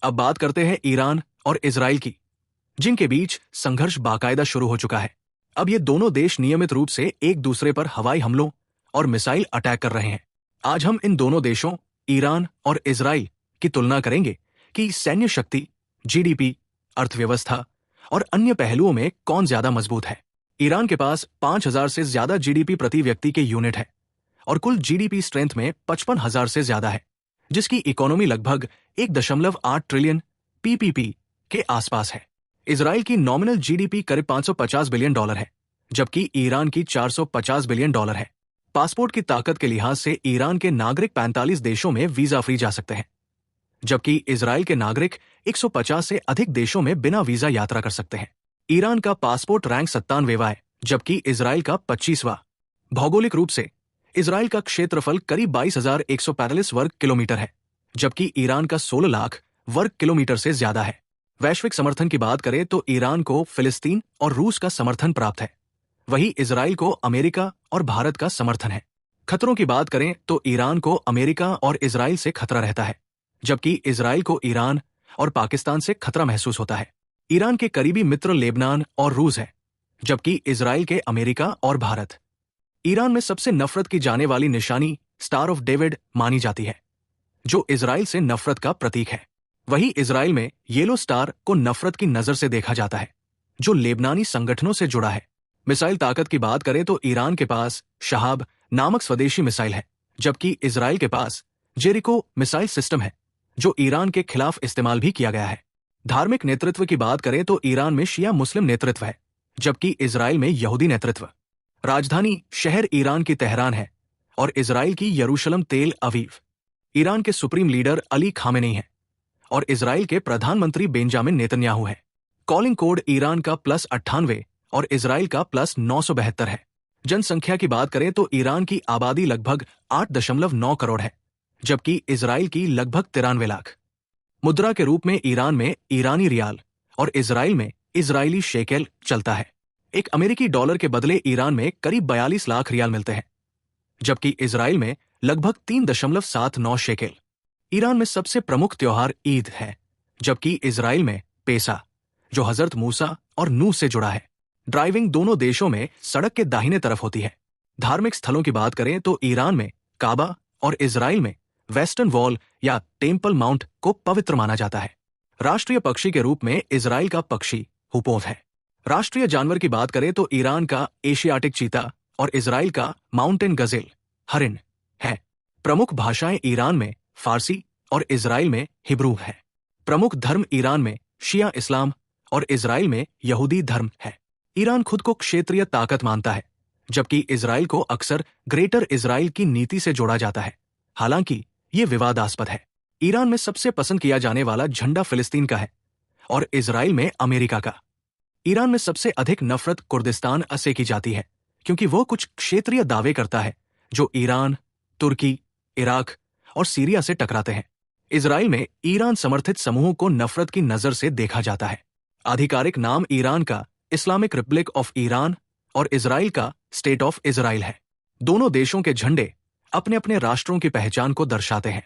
अब बात करते हैं ईरान और इजराइल की, जिनके बीच संघर्ष बाकायदा शुरू हो चुका है। अब ये दोनों देश नियमित रूप से एक दूसरे पर हवाई हमलों और मिसाइल अटैक कर रहे हैं। आज हम इन दोनों देशों ईरान और इजराइल की तुलना करेंगे कि सैन्य शक्ति, जीडीपी, अर्थव्यवस्था और अन्य पहलुओं में कौन ज्यादा मजबूत है। ईरान के पास 5,000 से ज्यादा जीडीपी प्रति व्यक्ति के यूनिट है और कुल जीडीपी स्ट्रेंथ में 55,000 से ज्यादा है, जिसकी इकोनॉमी लगभग 1.8 ट्रिलियन पीपीपी के आसपास है। इजराइल की नॉमिनल जीडीपी करीब $550 बिलियन है, जबकि ईरान की $450 बिलियन है। पासपोर्ट की ताकत के लिहाज से ईरान के नागरिक 45 देशों में वीजा फ्री जा सकते हैं, जबकि इजराइल के नागरिक 150 से अधिक देशों में बिना वीजा यात्रा कर सकते हैं। ईरान का पासपोर्ट रैंक 97वां है, जबकि इजराइल का 25वां। भौगोलिक रूप से इजराइल का क्षेत्रफल करीब 22,145 वर्ग किलोमीटर है, जबकि ईरान का 16 लाख वर्ग किलोमीटर से ज्यादा है। वैश्विक समर्थन की बात करें तो ईरान को फिलिस्तीन और रूस का समर्थन प्राप्त है, वहीं इजराइल को अमेरिका और भारत का समर्थन है। खतरों की बात करें तो ईरान को अमेरिका और इजराइल से खतरा रहता है, जबकि इजराइल को ईरान और पाकिस्तान से खतरा महसूस होता है। ईरान के करीबी मित्र लेबनान और रूस है, जबकि इजराइल के अमेरिका और भारत। ईरान में सबसे नफरत की जाने वाली निशानी स्टार ऑफ डेविड मानी जाती है, जो इजराइल से नफरत का प्रतीक है। वहीं इजराइल में येलो स्टार को नफरत की नजर से देखा जाता है, जो लेबनानी संगठनों से जुड़ा है। मिसाइल ताकत की बात करें तो ईरान के पास शहाब नामक स्वदेशी मिसाइल है, जबकि इजराइल के पास जेरिको मिसाइल सिस्टम है, जो ईरान के खिलाफ इस्तेमाल भी किया गया है। धार्मिक नेतृत्व की बात करें तो ईरान में शिया मुस्लिम नेतृत्व है, जबकि इजराइल में यहूदी नेतृत्व। राजधानी शहर ईरान की तेहरान है और इजराइल की यरूशलम तेल अवीव। ईरान के सुप्रीम लीडर अली खामेनेई है और इजराइल के प्रधानमंत्री बेंजामिन नेतन्याहू है। कॉलिंग कोड ईरान का +98 और इजराइल का +972 है। जनसंख्या की बात करें तो ईरान की आबादी लगभग 8.9 करोड़ है, जबकि इजराइल की लगभग 93 लाख। मुद्रा के रूप में ईरान में ईरानी रियाल और इजराइल में इजरायली शेकेल चलता है। एक अमेरिकी डॉलर के बदले ईरान में करीब 42 लाख रियाल मिलते हैं, जबकि इजराइल में लगभग 3.79 शेकेल। ईरान में सबसे प्रमुख त्योहार ईद है, जबकि इजराइल में पेसा, जो हजरत मूसा और नूह से जुड़ा है। ड्राइविंग दोनों देशों में सड़क के दाहिने तरफ होती है। धार्मिक स्थलों की बात करें तो ईरान में काबा और इजराइल में वेस्टर्न वॉल या टेम्पल माउंट को पवित्र माना जाता है। राष्ट्रीय पक्षी के रूप में इजराइल का पक्षी हुपोव है। राष्ट्रीय जानवर की बात करें तो ईरान का एशियाटिक चीता और इजराइल का माउंटेन गजेल हरिन है। प्रमुख भाषाएं ईरान में फारसी और इजराइल में हिब्रू है। प्रमुख धर्म ईरान में शिया इस्लाम और इजराइल में यहूदी धर्म है। ईरान खुद को क्षेत्रीय ताकत मानता है, जबकि इजराइल को अक्सर ग्रेटर इजराइल की नीति से जोड़ा जाता है। हालांकि ये विवादास्पद है। ईरान में सबसे पसंद किया जाने वाला झंडा फिलिस्तीन का है और इजराइल में अमेरिका का। ईरान में सबसे अधिक नफरत कुर्दिस्तान से की जाती है, क्योंकि वो कुछ क्षेत्रीय दावे करता है जो ईरान, तुर्की, इराक और सीरिया से टकराते हैं। इजराइल में ईरान समर्थित समूहों को नफरत की नजर से देखा जाता है। आधिकारिक नाम ईरान का इस्लामिक रिपब्लिक ऑफ ईरान और इजराइल का स्टेट ऑफ इजराइल है। दोनों देशों के झंडे अपने अपने राष्ट्रों की पहचान को दर्शाते हैं।